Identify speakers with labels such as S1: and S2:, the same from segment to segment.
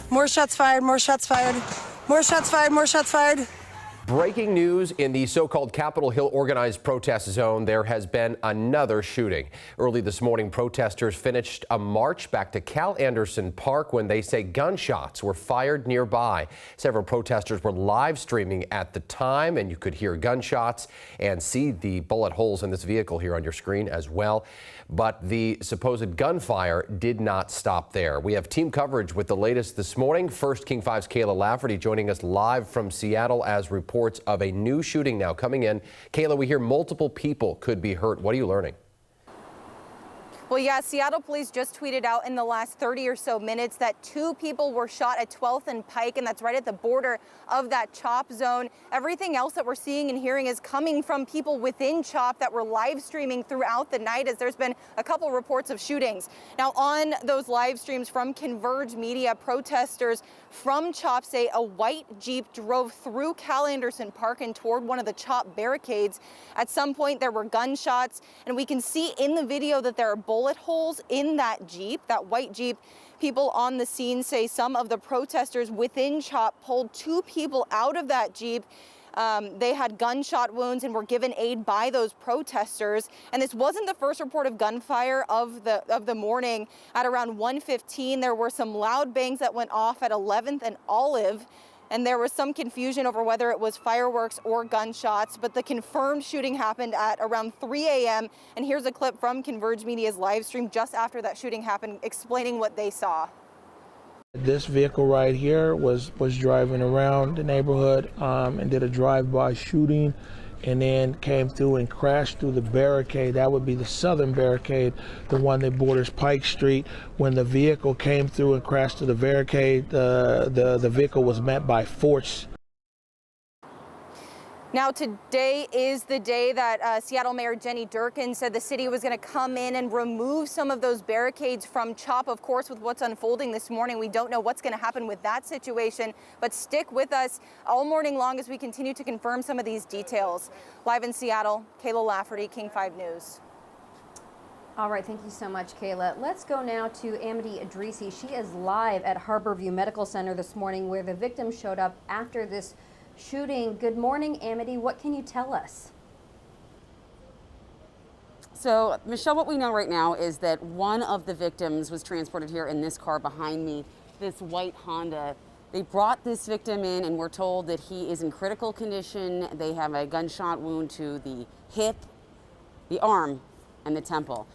S1: More shots fired, more shots fired, more shots fired, more shots fired.
S2: Breaking news in the so-called Capitol Hill organized protest zone. There has been another shooting. Early this morning, protesters finished a march back to Cal Anderson Park when they say gunshots were fired nearby. Several protesters were live streaming at the time, and you could hear gunshots and see the bullet holes in this vehicle here on your screen as well. But the supposed gunfire did not stop there. We have team coverage with the latest this morning. First, King 5's Kayla Lafferty joining us live from Seattle as reports of a new shooting now coming in. Kayla, we hear multiple people could be hurt. What are you learning?
S3: Well, yeah, Seattle police just tweeted out in the last 30 or so minutes that 2 people were shot at 12th and Pike, and that's right at the border of that CHOP zone. Everything else that we're seeing and hearing is coming from people within CHOP that were live streaming throughout the night, as there's been a couple reports of shootings. Now, on those live streams from Converge Media, protesters from CHOP say a white Jeep drove through Cal Anderson Park and toward one of the CHOP barricades. At some point, there were gunshots, and we can see in the video that there are bullet holes in that Jeep, that white Jeep. People on the scene say some of the protesters within CHOP pulled 2 people out of that Jeep. They had gunshot wounds and were given aid by those protesters. And this wasn't the first report of gunfire of the morning. At around 1:15, there were some loud bangs that went off at 11th and Olive. And there was some confusion over whether it was fireworks or gunshots, but the confirmed shooting happened at around 3 a.m. And here's a clip from Converge Media's live stream just after that shooting happened, explaining what they saw.
S4: This vehicle right here was driving around the neighborhood and did a drive-by shooting, and then came through and crashed through the barricade. That would be the southern barricade, the one that borders Pike Street. When the vehicle came through and crashed through the barricade, the vehicle was met by force.
S3: Now, today is the day that Seattle Mayor Jenny Durkan said the city was going to come in and remove some of those barricades from CHOP. Of course, with what's unfolding this morning, we don't know what's going to happen with that situation, but stick with us all morning long as we continue to confirm some of these details. Live in Seattle, Kayla Lafferty, King 5 News.
S5: All right, thank you so much, Kayla. Let's go now to Amity Idrisi. She is live at Harborview Medical Center this morning, where the victim showed up after this shooting. Good morning, Amity. What can you tell us?
S6: So, Michelle, what we know right now is that one of the victims was transported here in this car behind me, this white Honda. They brought this victim in, and we're told that he is in critical condition. They have a gunshot wound to the hip, the arm, and the temple.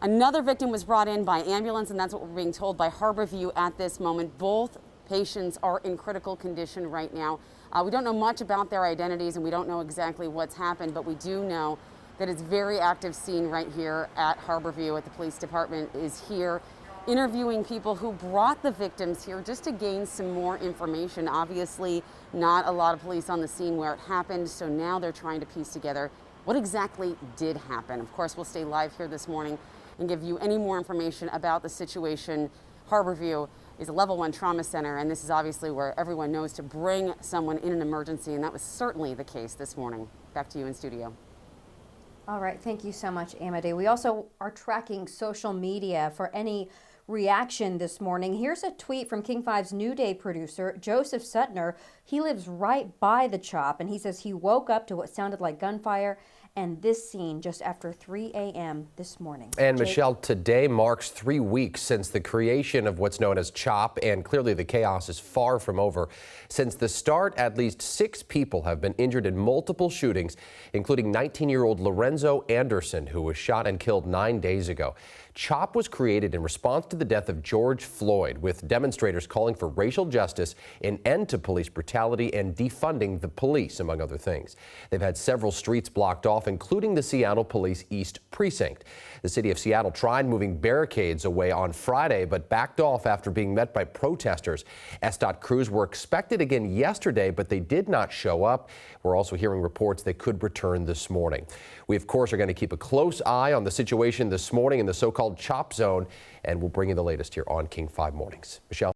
S6: Another victim was brought in by ambulance, and that's what we're being told by Harborview at this moment. Both patients are in critical condition right now. We don't know much about their identities, and we don't know exactly what's happened, but we do know that it's a very active scene right here at Harborview. At the police department is here interviewing people who brought the victims here just to gain some more information. Obviously, not a lot of police on the scene where it happened, so now they're trying to piece together what exactly did happen. Of course, we'll stay live here this morning and give you any more information about the situation. Harborview is a level 1 trauma center, and this is obviously where everyone knows to bring someone in an emergency, and that was certainly the case this morning. Back to you in studio.
S5: All right, thank you so much, Amity. We also are tracking social media for any reaction this morning. Here's a tweet from King 5's New Day producer, Joseph Suttner. He lives right by the CHOP, and he says he woke up to what sounded like gunfire and this scene just after 3 a.m. this morning.
S2: And
S5: Jake?
S2: Michelle, today marks 3 weeks since the creation of what's known as CHOP, and clearly the chaos is far from over. Since the start, at least 6 people have been injured in multiple shootings, including 19-year-old Lorenzo Anderson, who was shot and killed 9 days ago. CHOP was created in response to the death of George Floyd, with demonstrators calling for racial justice, an end to police brutality, and defunding the police, among other things. They've had several streets blocked off, including the Seattle Police East Precinct. The city of Seattle tried moving barricades away on Friday, but backed off after being met by protesters. SDOT crews were expected again yesterday, but they did not show up. We're also hearing reports they could return this morning. We, of course, are going to keep a close eye on the situation this morning in the so-called CHOP zone, and we'll bring you the latest here on King 5 Mornings. Michelle.